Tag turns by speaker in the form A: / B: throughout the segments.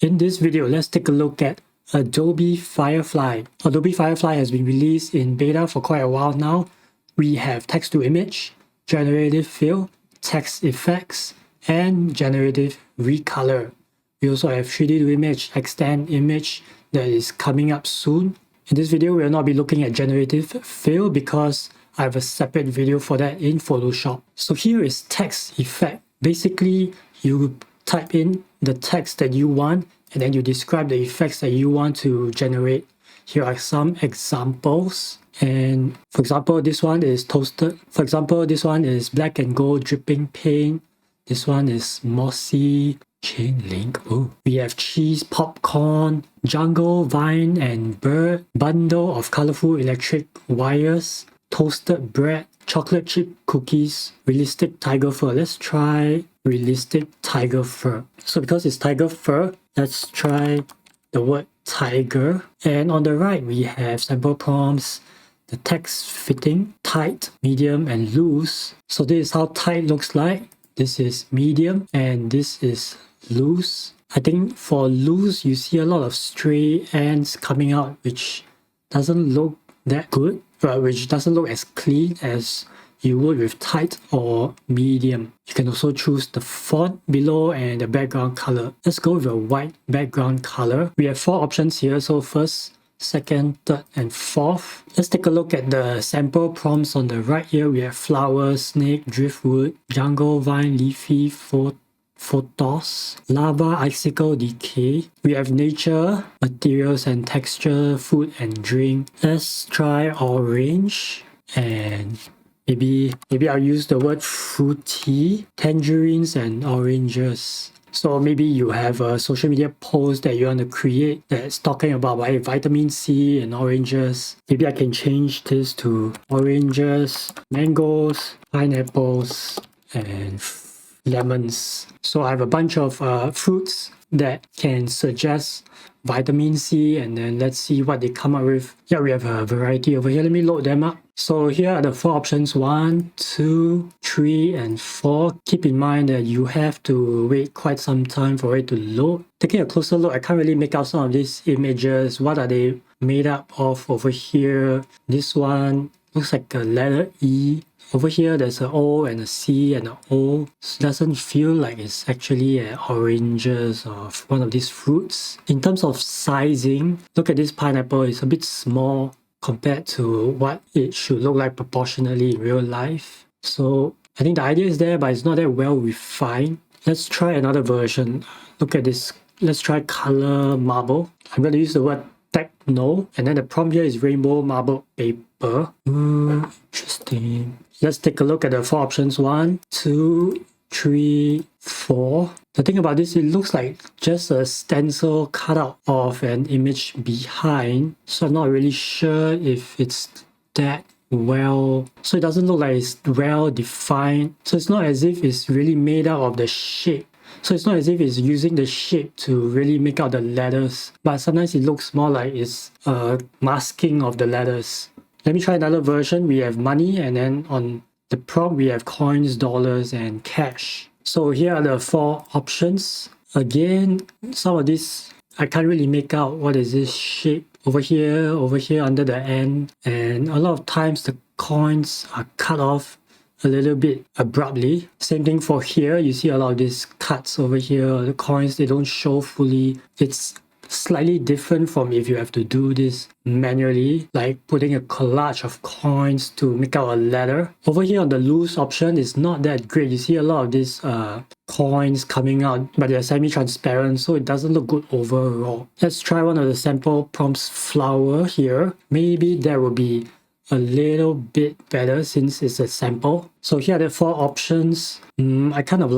A: In this video, let's take a look at Adobe Firefly. Adobe Firefly has been released in beta for quite a while now. We have text to image, generative fill, text effects, and generative recolor. We also have 3D to image, extend image that is coming up soon. In this video, we will not be looking at generative fill because I have a separate video for that in Photoshop. So here is text effect. Basically, you type in the text that you want and then you describe the effects that you want to generate. Here are some examples. And for example, this one is toasted. For example, this one is black and gold dripping paint. This one is mossy chain link. Oh, we have cheese, popcorn, jungle, vine, and bird. Bundle of colorful electric wires. Toasted bread, chocolate chip cookies, realistic tiger fur. Let's try realistic tiger fur. So because it's tiger fur, let's try the word tiger. And on the right, we have sample prompts, the text fitting, tight, medium, and loose. So this is how tight looks like. This is medium, and this is loose. I think for loose, you see a lot of stray ends coming out, which doesn't look that good, but which doesn't look as clean as you would with tight or medium. You can also choose the font below and the background color. Let's go with a white background color. We have 4 options here. So first, second, third, and fourth. Let's take a look at the sample prompts on the right here. We have flower, snake, driftwood, jungle, vine, leafy, photos, lava, icicle, decay. We have nature, materials and texture, food and drink. Let's try orange, and maybe I'll use the word fruity, tangerines and oranges. So maybe you have a social media post that you want to create that's talking about vitamin C and oranges. Maybe I can change this to oranges, mangoes, pineapples, and lemons. So I have a bunch of fruits that can suggest vitamin C, and then let's see what they come up with. Yeah, we have a variety over here. Let me load them up. So here are the 4 options, 1, 2, 3, and 4. Keep in mind that you have to wait quite some time for it to load. Taking a closer look, I can't really make out some of these images. What are they made up of over here? This one looks like a letter E. Over here, there's an O and a C and an O. It doesn't feel like it's actually oranges or one of these fruits. In terms of sizing, look at this pineapple. It's a bit small compared to what it should look like proportionally in real life. So I think the idea is there, but it's not that well refined. Let's try another version. Look at this. Let's try color marble. I'm going to use the word techno, and then the prompt here is rainbow marble paper. Interesting. Let's take a look at the 4 options. 1, 2, 3, 4. The thing about this, it looks like just a stencil cutout of an image behind. So I'm not really sure if it's that well. So it doesn't look like it's well defined. So it's not as if it's really made out of the shape. So it's not as if it's using the shape to really make out the letters, but sometimes it looks more like it's a masking of the letters. Let me try another version. We have money, and then on the prompt we have coins, dollars, and cash. So here are the 4 options. Again, some of these I can't really make out what is this shape over here under the end, and a lot of times the coins are cut off a little bit abruptly. Same thing for here. You see a lot of these cuts over here. The coins, they don't show fully. It's slightly different from if you have to do this manually, like putting a collage of coins to make out a letter. Over here on the loose option, it's not that great. You see a lot of these coins coming out, but they're semi-transparent, so it doesn't look good overall. Let's try one of the sample prompts, flower here. Maybe that will be a little bit better since it's a sample. So here are the 4 options. I still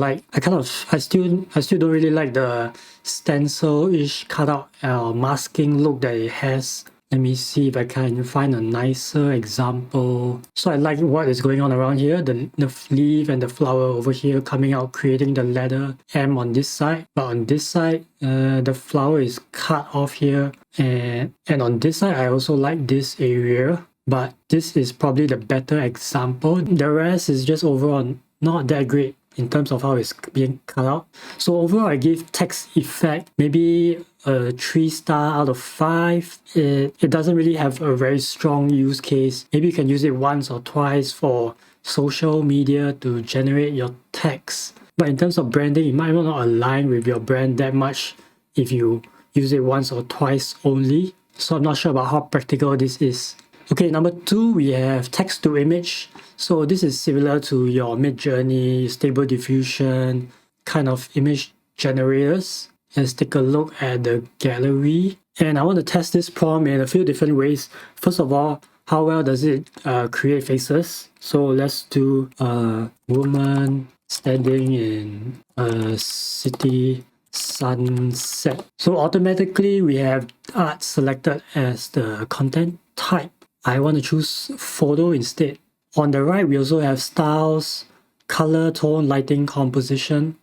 A: don't really like the stencil-ish cutout masking look that it has. Let me see if I can find a nicer example. So I like what is going on around here. The leaf and the flower over here coming out, creating the letter M on this side. But on this side, the flower is cut off here. And on this side, I also like this area. But this is probably the better example. The rest is just overall not that great. in terms of how it's being cut out. So overall, I give text effect maybe a 3-star out of 5. It doesn't really have a very strong use case. Maybe you can use it once or twice for social media to generate your text. But in terms of branding, it might not align with your brand that much if you use it once or twice only. So I'm not sure about how practical this is. Okay, number 2, we have text to image. So this is similar to your Midjourney, Stable Diffusion kind of image generators. Let's take a look at the gallery. And I want to test this prompt in a few different ways. First of all, how well does it create faces? So let's do a woman standing in a city sunset. So automatically we have art selected as the content type. I want to choose photo instead. On the right, we also have styles, color, tone, lighting, composition.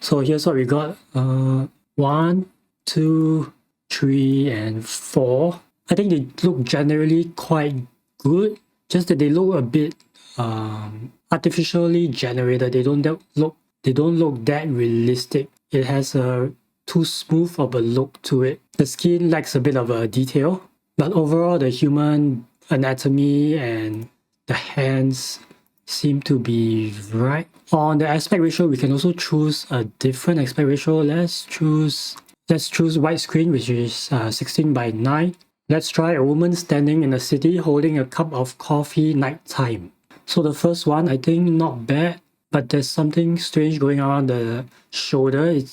A: So here's what we got. 1, 2, 3, and 4. I think they look generally quite good, just that they look a bit artificially generated. They don't look that realistic. It has a too smooth of a look to it. The skin lacks a bit of a detail, but overall the human anatomy and the hands seem to be right. On the aspect ratio, we can also choose a different aspect ratio. Let's choose widescreen, which is 16 by 9. Let's try a woman standing in a city holding a cup of coffee nighttime. So the first one, I think not bad, but there's something strange going around the shoulder. It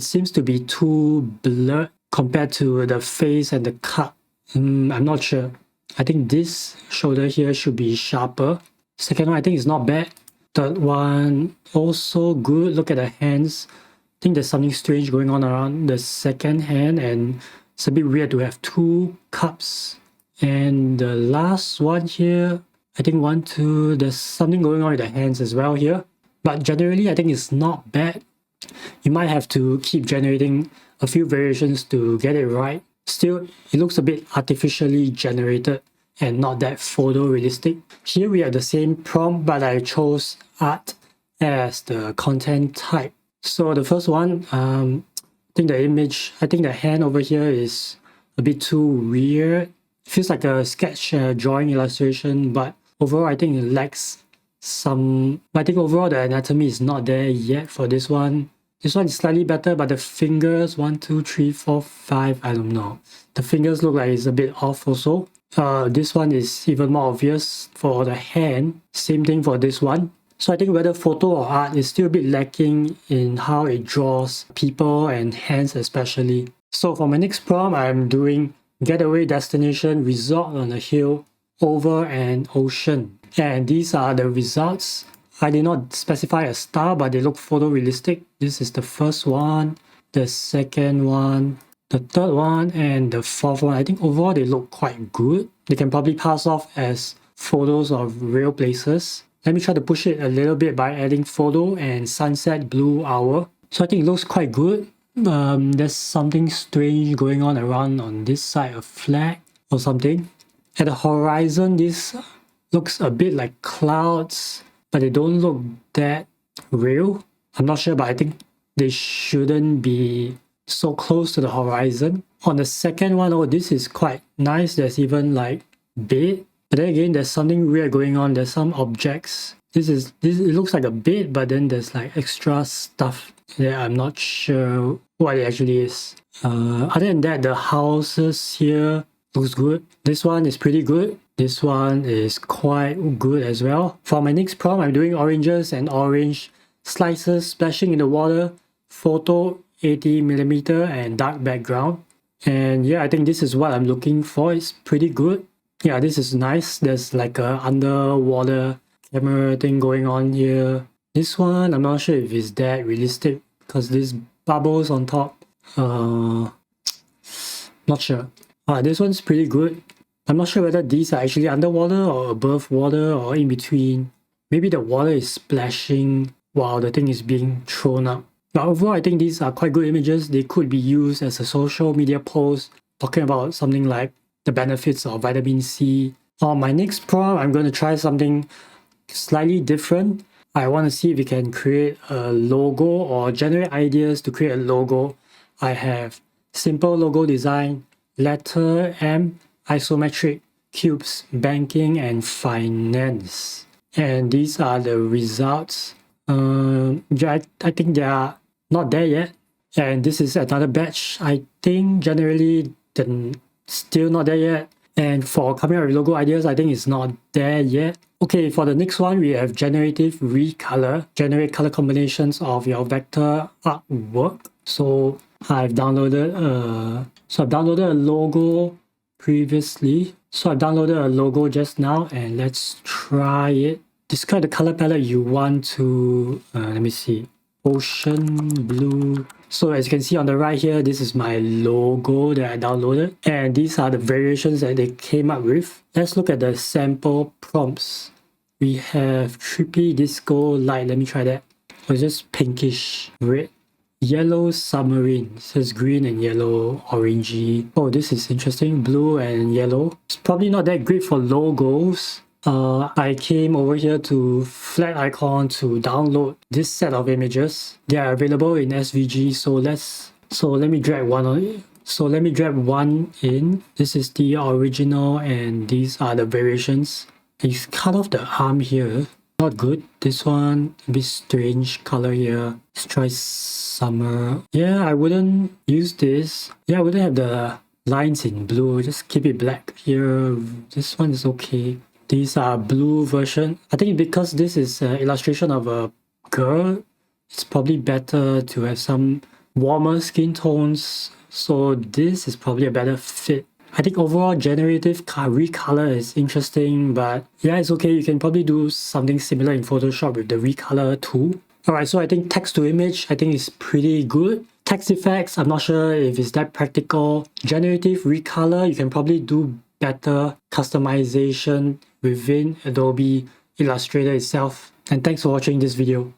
A: seems to be too blurred compared to the face and the cup. I'm not sure. I think this shoulder here should be sharper. Second one, I think it's not bad. Third one, also good. Look at the hands. I think there's something strange going on around the second hand, and it's a bit weird to have 2 cups. And the last one here, I think 1, 2, there's something going on with the hands as well here. But generally, I think it's not bad. You might have to keep generating a few variations to get it right. Still, it looks a bit artificially generated and not that photorealistic. Here we have the same prompt, but I chose art as the content type. So the first one, I think the hand over here is a bit too weird. It feels like a sketch drawing illustration, but overall I think it lacks some. I think overall the anatomy is not there yet for this one. This one is slightly better, but the fingers, 1, 2, 3, 4, 5, I don't know. The fingers look like it's a bit off also. This one is even more obvious for the hand. Same thing for this one. So I think whether photo or art is still a bit lacking in how it draws people and hands especially. So for my next prompt, I'm doing getaway destination, resort on a hill, over an ocean. And these are the results. I did not specify a style, but they look photorealistic. This is the first one, the second one, the third one, and the fourth one. I think overall they look quite good. They can probably pass off as photos of real places. Let me try to push it a little bit by adding photo and sunset blue hour. So I think it looks quite good. There's something strange going on around on this side, a flag or something. At the horizon, this looks a bit like clouds, but they don't look that real. I'm not sure, but I think they shouldn't be so close to the horizon. On the second one, oh, this is quite nice. There's even like bed. But then again, there's something weird going on. There's some objects. It looks like a bed, but then there's like extra stuff that I'm not sure what it actually is. Other than that, the houses here looks good. This one is pretty good. This one is quite good as well. For my next prompt, I'm doing oranges and orange slices splashing in the water, photo 80mm and dark background. And yeah, I think this is what I'm looking for. It's pretty good. Yeah, this is nice. There's like a underwater camera thing going on here. This one, I'm not sure if it's that realistic because there's bubbles on top. Not sure. This one's pretty good. I'm not sure whether these are actually underwater or above water or in between. Maybe the water is splashing while the thing is being thrown up. But overall, I think these are quite good images. They could be used as a social media post talking about something like the benefits of vitamin C. On my next prompt, I'm going to try something slightly different. I want to see if we can create a logo or generate ideas to create a logo. I have simple logo design, letter M, isometric, cubes, banking, and finance. And these are the results. I think they are not there yet. And this is another batch. I think generally still not there yet. And for coming up with logo ideas, I think it's not there yet. Okay, for the next one, we have Generative Recolor. Generate color combinations of your vector artwork. So I've downloaded a logo previously. So I've downloaded a logo just now, and let's try it. Describe the color palette you want to, let me see, ocean blue. So as you can see on the right here, this is my logo that I downloaded, and these are the variations that they came up with. Let's look at the sample prompts. We have trippy disco light. Let me try that. It's just pinkish red. Yellow submarine. It says green and yellow, orangey. Oh, this is interesting. Blue and yellow. It's probably not that great for logos. I came over here to Flat Icon to download this set of images. They are available in SVG. So let me drag one on it. So let me drag one in. This is the original, and these are the variations. He's cut off the arm here. Not good. This one, a bit strange color here. Let's try summer. Yeah, I wouldn't use this. Yeah, I wouldn't have the lines in blue. Just keep it black here. This one is okay. These are blue version. I think because this is an illustration of a girl, it's probably better to have some warmer skin tones. So this is probably a better fit. I think overall generative recolor is interesting, but yeah, it's okay. You can probably do something similar in Photoshop with the recolor tool. Alright, so I think text to image, I think is pretty good. Text effects, I'm not sure if it's that practical. Generative recolor, you can probably do better customization within Adobe Illustrator itself. And thanks for watching this video.